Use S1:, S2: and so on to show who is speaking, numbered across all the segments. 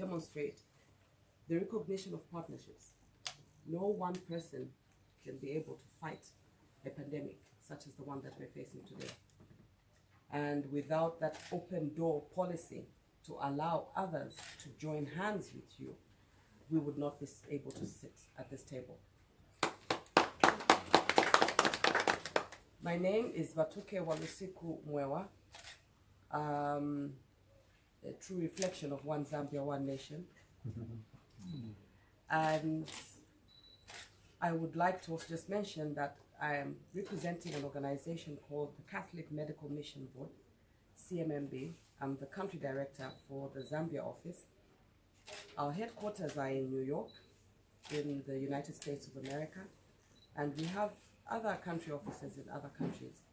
S1: demonstrate the recognition of partnerships. No one person can be able to fight a pandemic such as the one that we're facing today. And without that open door policy to allow others to join hands with you, we would not be able to sit at this table. My name is Batuke Walusiku Mwewa, a true reflection of One Zambia, One Nation. And I would like to also just mention that I am representing an organization called the Catholic Medical Mission Board, CMMB. I'm the country director for the Zambia office. Our headquarters are in New York, in the United States of America, and we have other country offices in other countries.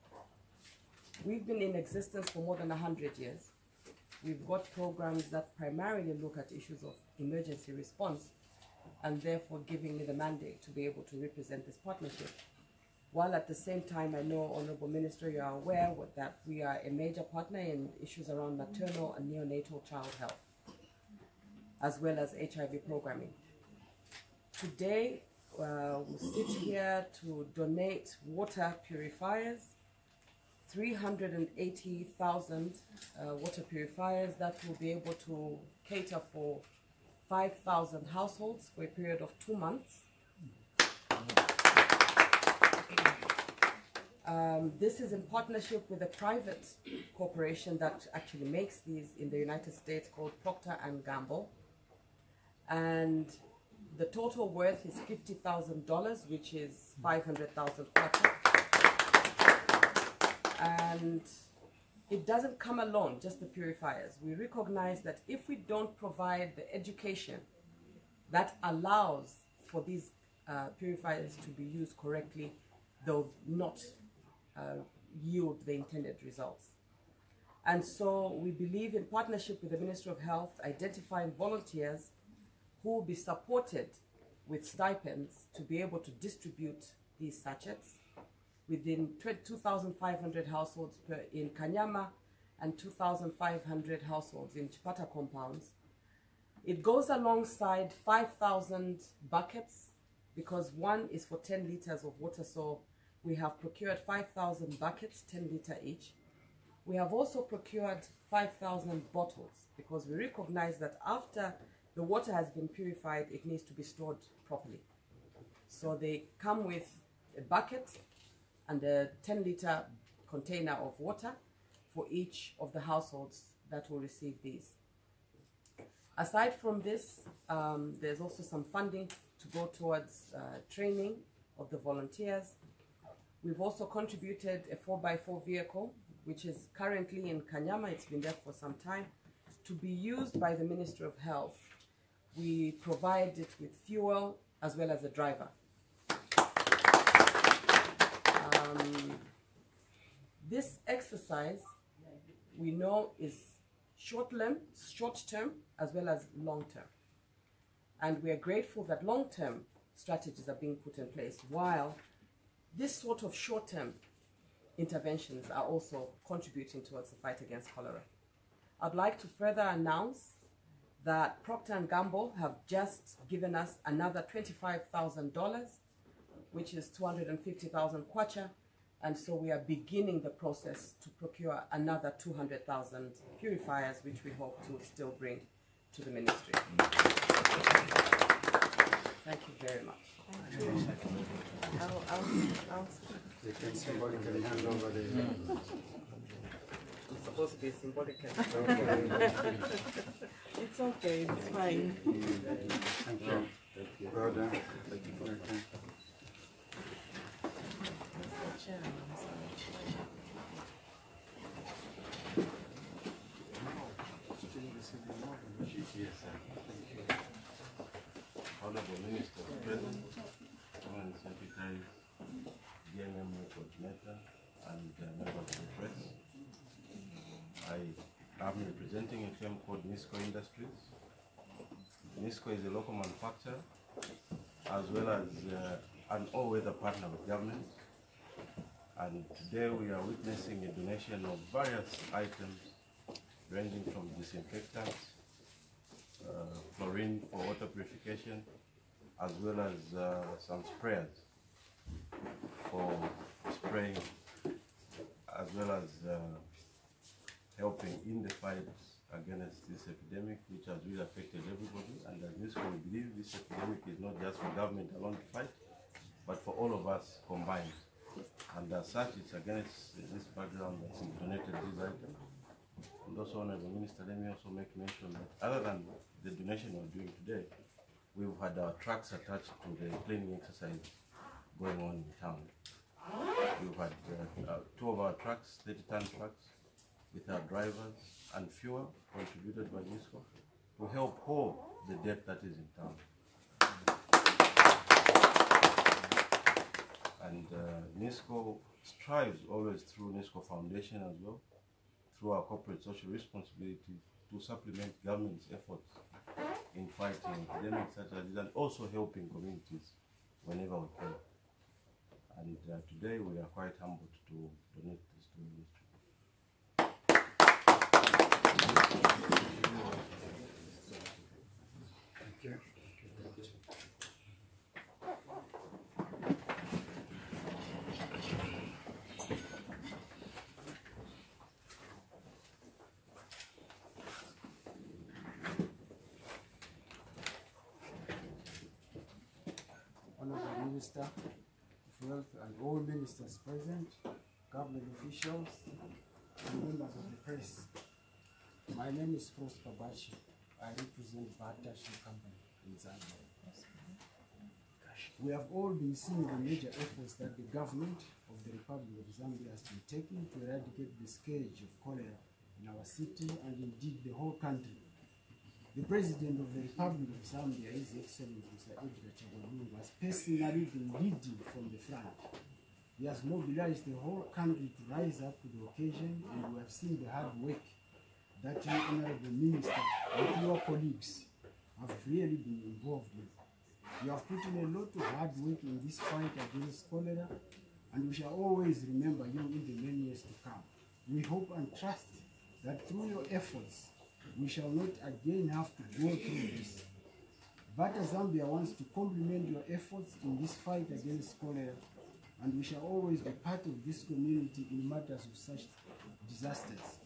S1: We've been in existence for more than 100 years. We've got programs that primarily look at issues of emergency response, and therefore giving me the mandate to be able to represent this partnership. While at the same time, I know, Honorable Minister, you are aware that we are a major partner in issues around maternal and neonatal child health, as well as HIV programming. Today, we sit here to donate water purifiers, 380,000 water purifiers that will be able to cater for 5,000 households for a period of 2 months. This is in partnership with a private corporation that actually makes these in the United States called Procter & Gamble. And the total worth is $50,000, which is 500,000 kwacha. And it doesn't come alone, just the purifiers. We recognize that if we don't provide the education that allows for these purifiers to be used correctly, they'll not yield the intended results. And so we believe in partnership with the Ministry of Health, identifying volunteers who will be supported with stipends to be able to distribute these sachets within 2,500 households in Kanyama and 2,500 households in Chipata compounds. It goes alongside 5,000 buckets, because one is for 10 liters of water, so we have procured 5,000 buckets, 10 liter each. We have also procured 5,000 bottles, because we recognize that after the water has been purified, it needs to be stored properly. So they come with a bucket and a 10 liter container of water for each of the households that will receive these. Aside from this, there's also some funding to go towards training of the volunteers. We've also contributed a 4x4 vehicle, which is currently in Kanyama. It's been there for some time, to be used by the Ministry of Health. We provide it with fuel as well as a driver. This exercise, we know, is short-term as well as long-term. And we are grateful that long-term strategies are being put in place, while this sort of short-term interventions are also contributing towards the fight against cholera. I'd like to further announce that Procter & Gamble have just given us another $25,000, which is 250,000 kwacha, and so we are beginning the process to procure another 200,000 purifiers, which we hope to still bring to the ministry. Thank you very much.
S2: Thank you.
S3: They can symbolically hand over the...
S1: It's supposed to be symbolic.
S2: It's okay, it's fine.
S3: Thank you. Well done. Thank you for your time.
S4: Yes, sir. Thank you. Honorable Minister, President, Permanent Secretary, DNM Coordinator, and members of the press. I am representing a firm called Nisco Industries. Nisco is a local manufacturer, as well as an all-weather partner with government. And today we are witnessing a donation of various items ranging from disinfectants, chlorine for water purification, as well as some sprayers for spraying, as well as helping in the fight against this epidemic, which has really affected everybody. And as this we believe this epidemic is not just for government alone to fight, but for all of us combined. And as such, it's against this background that we donated these items. And also, Honorable Minister, let me also make mention that other than the donation we're doing today, we've had our trucks attached to the cleaning exercise going on in town. We've had 2 of our trucks, 30-ton trucks, with our drivers and fuel contributed by NISCO to help hold the debt that is in town. And NISCO strives always through NISCO Foundation as well, through our corporate social responsibility, to supplement government's efforts in fighting epidemics such as this, and also helping communities whenever we can. And today we are quite humbled to donate this to the ministry.
S3: Thank you.
S5: Honorable Minister of Health and all ministers present, government officials, and members of the press. My name is Prosper Bachi. I represent Bata Shoe Company in Zambia. We have all been seeing the major efforts that the government of the Republic of Zambia has been taking to eradicate the scourge of cholera in our city and indeed the whole country. The President of the Republic of Zambia, His Excellency Mr. Edgar Chagwa, has personally been leading from the front. He has mobilized the whole country to rise up to the occasion, and we have seen the hard work that you, Honorable Minister, and your colleagues have really been involved with. You have put in a lot of hard work in this fight against cholera, and we shall always remember you in the many years to come. We hope and trust that through your efforts, we shall not again have to go through this. Bata Zambia wants to compliment your efforts in this fight against cholera, and we shall always be part of this community in matters of such disasters.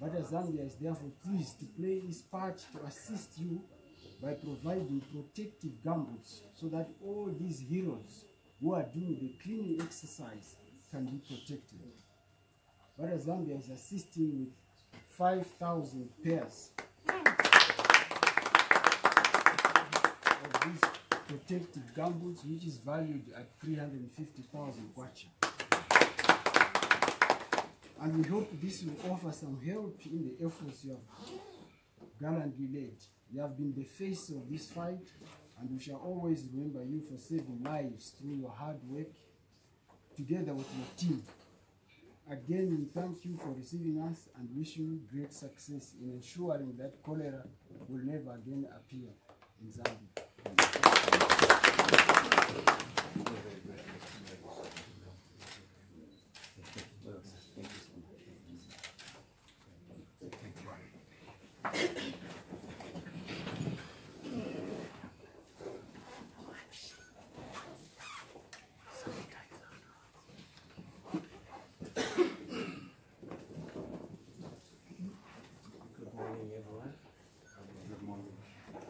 S5: Bata Zambia is therefore pleased to play its part to assist you by providing protective gumboots so that all these heroes who are doing the cleaning exercise can be protected. Bata Zambia is assisting with 5,000 pairs of these protective gumboots, which is valued at 350,000 kwacha. And we hope this will offer some help in the efforts you have gallantly led. You have been the face of this fight, and we shall always remember you for saving lives through your hard work together with your team. Again, we thank you for receiving us and wish you great success in ensuring that cholera will never again appear in Zambia.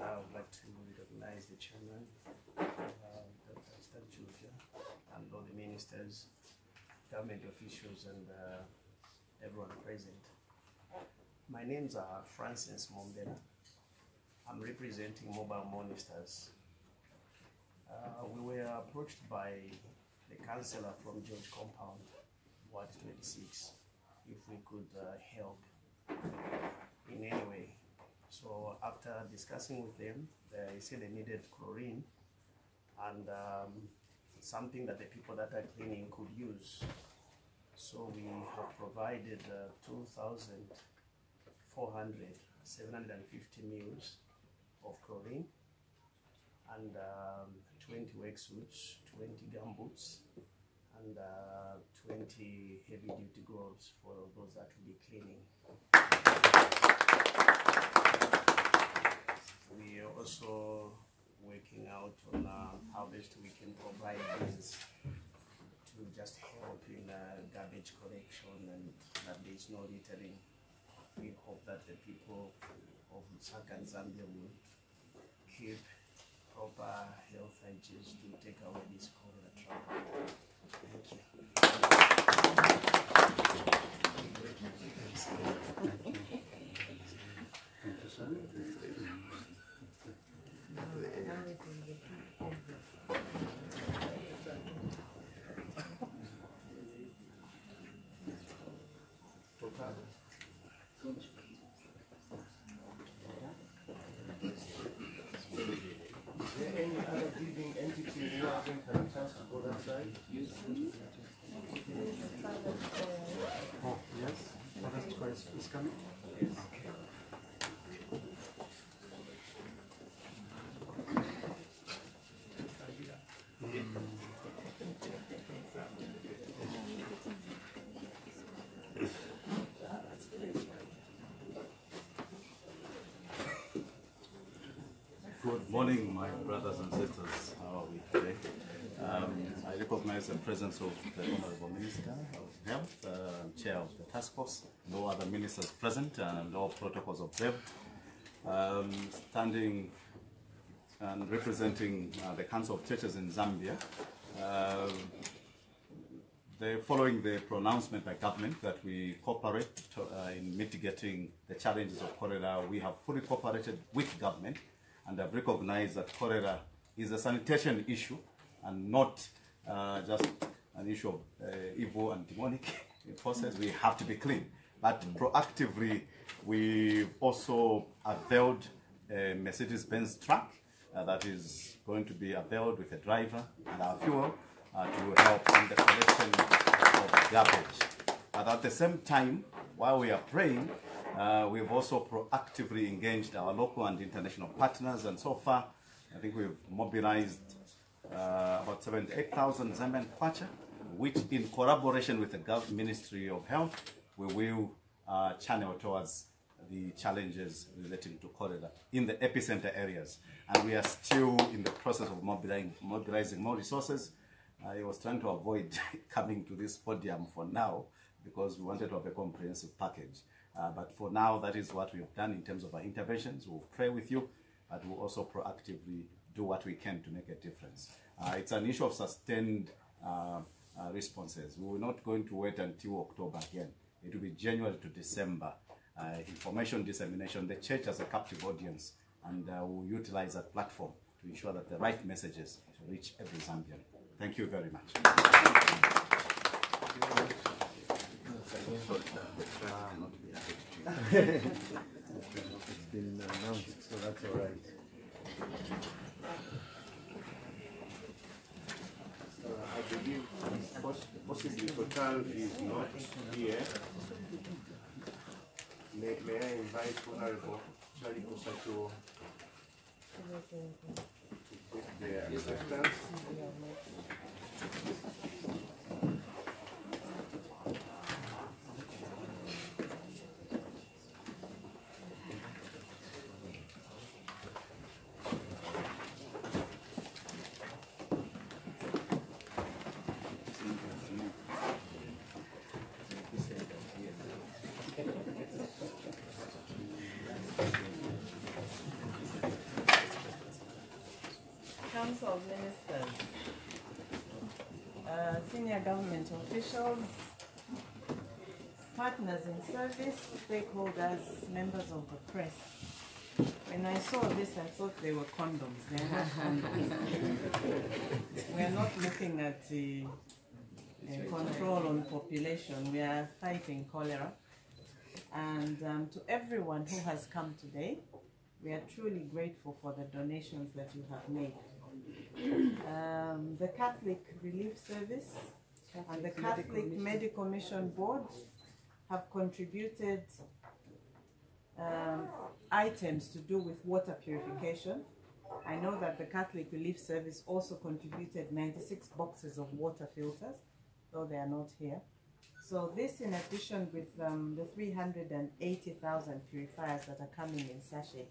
S6: I would like to recognize the chairman, Dr. Stanchufia, and all the ministers, government officials, and everyone present. My names are Francis Mombela. I'm representing Mobile Ministers. We were approached by the councillor from George Compound, Ward 26, if we could help in any way. So after discussing with them, they said they needed chlorine and something that the people that are cleaning could use. So we have provided 750 mils of chlorine and 20 wetsuits, 20 gumboots, and 20 heavy-duty gloves for those that will be cleaning. We also working out on how best we can provide these to just help in garbage collection and that there is no littering. We hope that the people of Lusaka and Zambia will keep proper health hygiene to take away this cholera trouble. Thank you.
S7: Is there any other giving entity who hasn't had a chance to go that side?
S3: Oh, yes. Forest Choice is coming.
S8: Good morning, my brothers and sisters. How are we today? I recognize the presence of the Honorable Minister of Health, Chair of the Task Force, no other ministers present, and all protocols observed. Standing and representing the Council of Churches in Zambia, following the pronouncement by government that we cooperate in mitigating the challenges of cholera, we have fully cooperated with government and have recognized that cholera is a sanitation issue and not just an issue of evil and demonic forces. We have to be clean. But proactively, we've also availed a Mercedes-Benz truck that is going to be availed with a driver and our fuel to help in the collection of garbage. But at the same time, while we are praying, we've also proactively engaged our local and international partners, and so far, I think we've mobilized about 78,000 Zambian kwacha, which in collaboration with the Ministry of Health, we will channel towards the challenges relating to cholera in the epicenter areas. And we are still in the process of mobilizing more resources. I was trying to avoid coming to this podium for now because we wanted to have a comprehensive package. But for now, that is what we have done in terms of our interventions. We'll pray with you, but we'll also proactively do what we can to make a difference. It's an issue of sustained responses. We are not going to wait until October again. It will be January to December. Information dissemination. The church has a captive audience, and we'll utilize that platform to ensure that the right messages reach every Zambian. Thank you very much.
S7: It's been announced, so that's all right. I believe possibly Total is not here. May I invite Honorable Charlie Kosato to take their acceptance?
S2: Council of Ministers, senior government officials, partners in service, stakeholders, members of the press. When I saw this, I thought they were condoms. They're not condoms. We're not looking at the control on population. We are fighting cholera. And to everyone who has come today, we are truly grateful for the donations that you have made. The Catholic Relief Service and the Catholic Medical Mission Board have contributed items to do with water purification. I know that the Catholic Relief Service also contributed 96 boxes of water filters, though they are not here. So this, in addition with the 380,000 purifiers that are coming in sachet,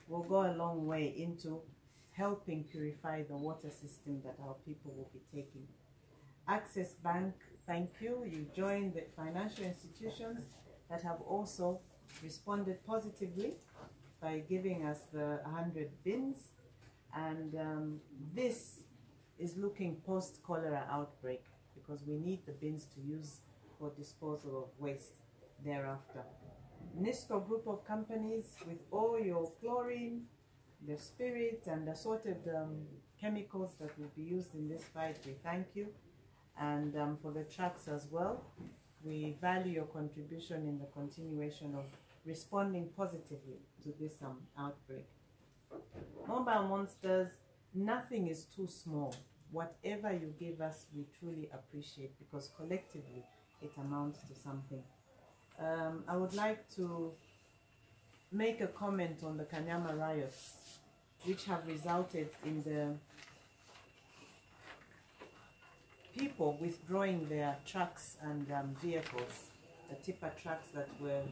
S2: will go a long way into helping purify the water system that our people will be taking. Access Bank, thank you. You joined the financial institutions that have also responded positively by giving us the 100 bins. And this is looking post-cholera outbreak, because we need the bins to use for disposal of waste thereafter. NISCO group of companies, with all your chlorine, the spirit and assorted chemicals that will be used in this fight, we thank you. And for the trucks as well, we value your contribution in the continuation of responding positively to this outbreak. Mobile Monsters, nothing is too small. Whatever you give us, we truly appreciate, because collectively it amounts to something. I would like to make a comment on the Kanyama riots, which have resulted in the people withdrawing their trucks and vehicles, the tipper trucks that were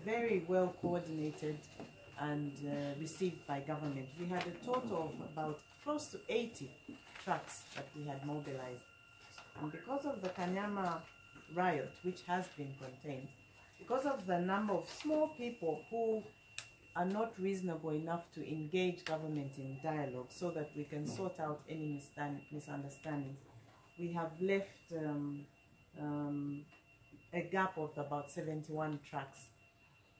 S2: very well coordinated and received by government. We had a total of about close to 80 trucks that we had mobilized. And because of the Kanyama riot, which has been contained, because of the number of small people who are not reasonable enough to engage government in dialogue so that we can sort out any misunderstandings, we have left a gap of about 71 trucks.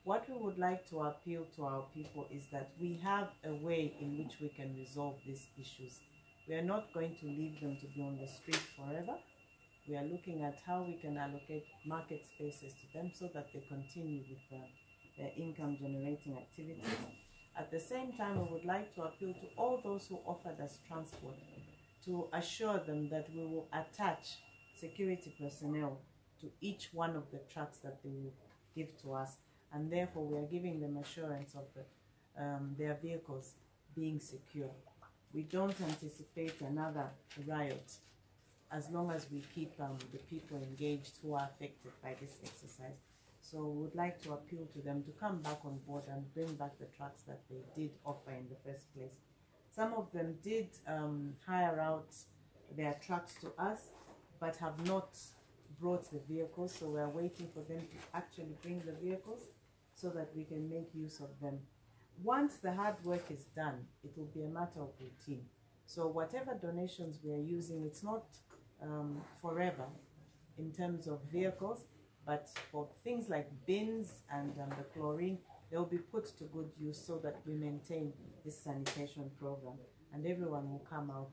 S2: What we would like to appeal to our people is that we have a way in which we can resolve these issues. We are not going to leave them to be on the street forever. We are looking at how we can allocate market spaces to them so that they continue with their income generating activities. At the same time, we would like to appeal to all those who offered us transport to assure them that we will attach security personnel to each one of the trucks that they will give to us. And therefore, we are giving them assurance of their vehicles being secure. We don't anticipate another riot as long as we keep the people engaged who are affected by this exercise. So we would like to appeal to them to come back on board and bring back the trucks that they did offer in the first place. Some of them did hire out their trucks to us, but have not brought the vehicles, so we are waiting for them to actually bring the vehicles so that we can make use of them. Once the hard work is done, it will be a matter of routine. So whatever donations we are using, it's not forever in terms of vehicles, but for things like bins and the chlorine, they will be put to good use so that we maintain this sanitation program, and everyone will come out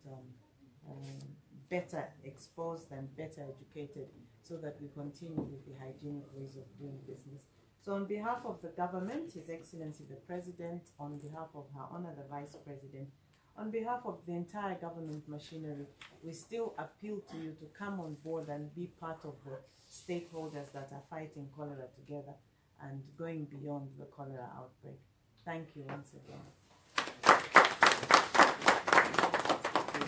S2: better exposed and better educated, so that we continue with the hygienic ways of doing business. So on behalf of the government, His Excellency the President, on behalf of Her Honor the Vice President, on behalf of the entire government machinery, we still appeal to you to come on board and be part of the stakeholders that are fighting cholera together and going beyond the cholera outbreak. Thank you once again.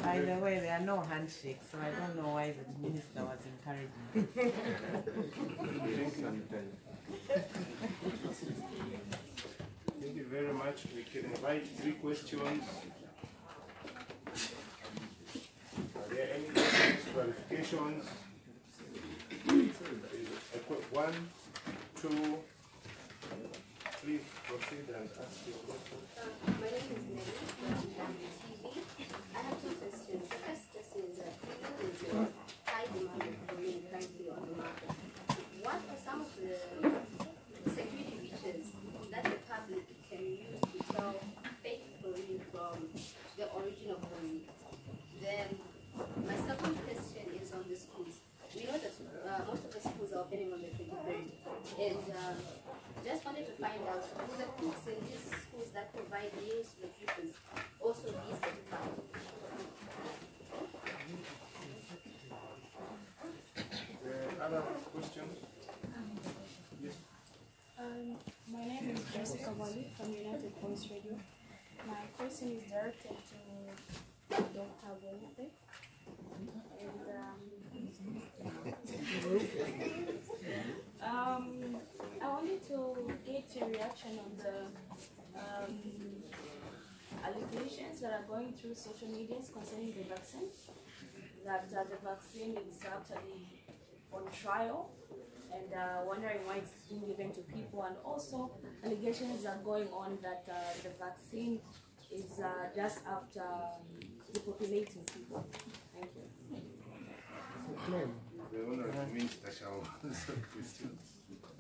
S2: By the way, there are no handshakes, so I don't know why the minister was encouraging.
S7: Thank you very much. We can invite 3 questions. Are there any questions, clarifications? 1, 2, please proceed and ask your question.
S9: My name is Nelly from TV. I have 2 questions. The first question is that there is a high demand of chlorine currently on the market. What are some of the security features that the public can use to tell fake chlorine from the original chlorine? Then my second question is on the schools. We know that most of the schools are opening on the 23rd, and just wanted to find out, do the cooks in these schools that provide meals to the pupils also be certified?
S7: Other questions? Yes.
S10: My name is Jessica Wali from United Voice Radio. My question is directed to Dr. Bonite. And I wanted to get your reaction on the allegations that are going through social medias concerning the vaccine, that the vaccine is actually on trial, and wondering why it's being given to people, and also allegations are going on that the vaccine is just after depopulating people. Thank you.
S3: The Honourable Minister shall answer questions.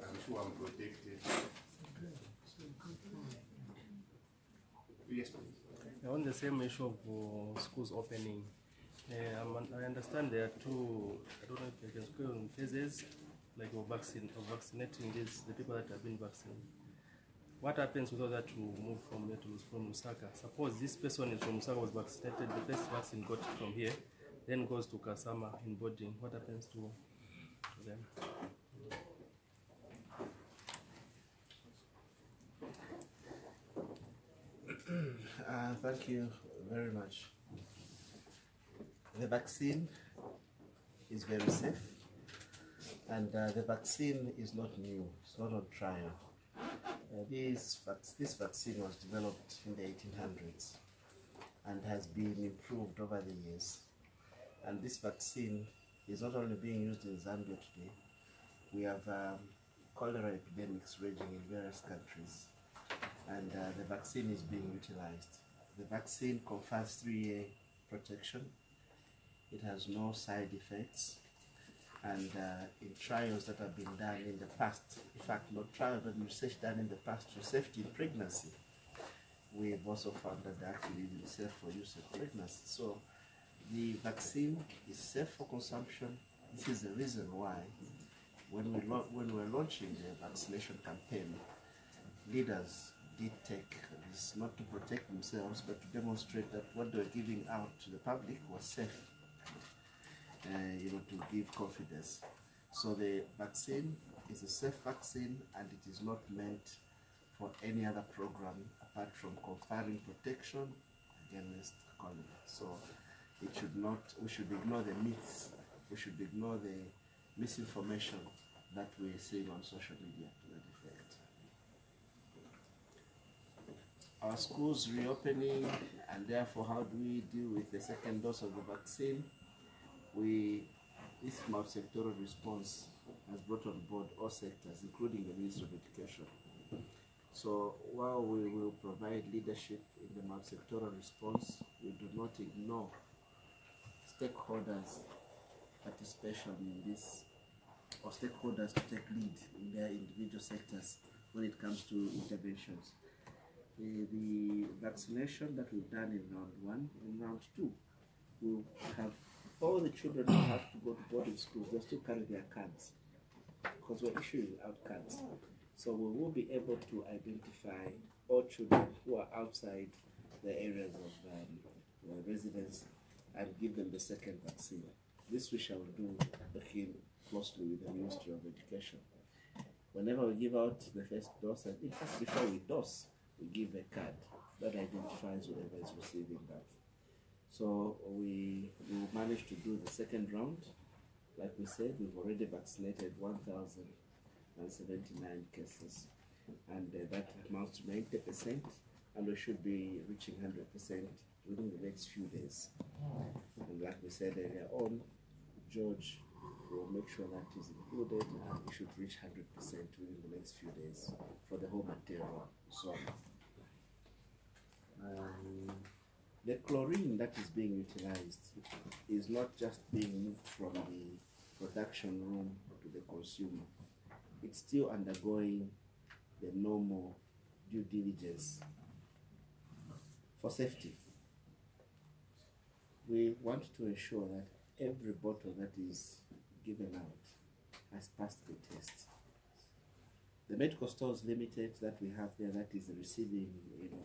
S3: I'm sure I'm protected. Yes, please.
S6: On the same issue of schools opening, I understand there are two, I don't know if I can call them phases, like of vaccinating the people that have been vaccinated. What happens with that to move from here from Lusaka? Suppose this person is from Lusaka, was vaccinated, the first vaccine got it from here, then goes to Kasama in boarding. What happens to them?
S11: Thank you very much. The vaccine is very safe, and the vaccine is not new, it's not on trial. This vaccine was developed in the 1800s and has been improved over the years. And this vaccine is not only being used in Zambia today, we have cholera epidemics raging in various countries, and the vaccine is being utilized. The vaccine confers 3-year protection. It has no side effects, and in trials that have been done in the past, in fact not trials but research done in the past for safety in pregnancy, we have also found that actually it is safe for use in pregnancy. So the vaccine is safe for consumption. This is the reason why when we're launching the vaccination campaign, leaders did take this not to protect themselves but to demonstrate that what they were giving out to the public was safe, to give confidence. So the vaccine is a safe vaccine, and it is not meant for any other program apart from conferring protection against cholera. So it should not, we should ignore the myths, we should ignore the misinformation that we're seeing on social media to that effect. Our schools reopening, and therefore how do we deal with the second dose of the vaccine? This multi-sectoral response has brought on board all sectors, including the Ministry of Education. So while we will provide leadership in the multi-sectoral response, we do not ignore stakeholders' participation in this, or stakeholders to take lead in their individual sectors when it comes to interventions. The vaccination that we've done in round 1 and round 2 will have all the children who have to go to boarding schools, they'll still carry their cards because we're issuing out cards. So we will be able to identify all children who are outside the areas of residence and give them the second vaccine. This we shall do working closely with the Ministry of Education. Whenever we give out the first dose, and in fact before we dose, we give a card that identifies whoever is receiving that. So we will manage to do the second round. Like we said, we've already vaccinated 1,079 cases, and that amounts to 90%, and we should be reaching 100% within the next few days. And like we said earlier on, George will make sure that is included, and we should reach 100% within the next few days for the whole material zone. The chlorine that is being utilized is not just being moved from the production room to the consumer. It's still undergoing the normal due diligence for safety. We want to ensure that every bottle that is given out has passed the test. The medical stores limited that we have there, that is receiving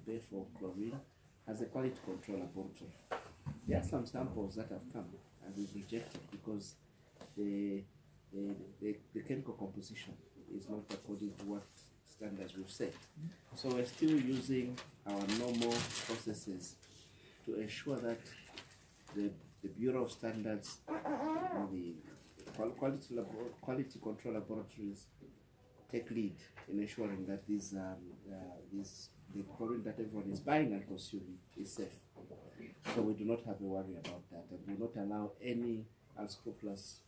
S11: bay for chlorine, has a quality control laboratory. There are some samples that have come and we've rejected because the chemical composition is not according to what standards we've set. So we're still using our normal processes to ensure that the Bureau of Standards and the quality control laboratories take lead in ensuring that these the chlorine that everyone is buying and consuming is safe. So we do not have a worry about that, and we will not allow any unscrupulous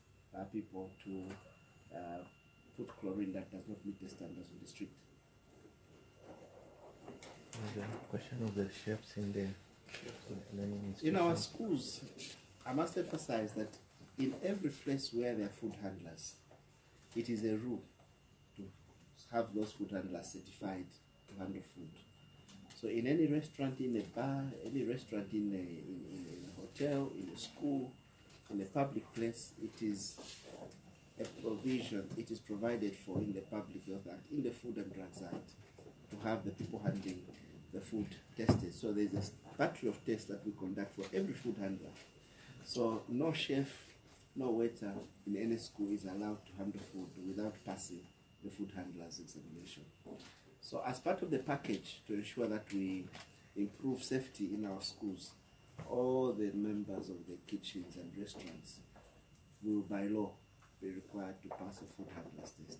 S11: people to put chlorine that does not meet the standards of the street.
S12: The question of the chefs in the learning
S11: In our schools, I must emphasize that in every place where there are food handlers, it is a rule to have those food handlers certified to handle food. So in any restaurant, in a bar, any restaurant in a hotel, in a school, in a public place, it is a provision, it is provided for in the Public Health Act, in the Food and Drugs Act, to have the people handling the food tested. So there's a battery of tests that we conduct for every food handler. So no chef, no waiter in any school is allowed to handle food without passing the food handler's examination. So as part of the package to ensure that we improve safety in our schools, all the members of the kitchens and restaurants will by law be required to pass a food handler's test.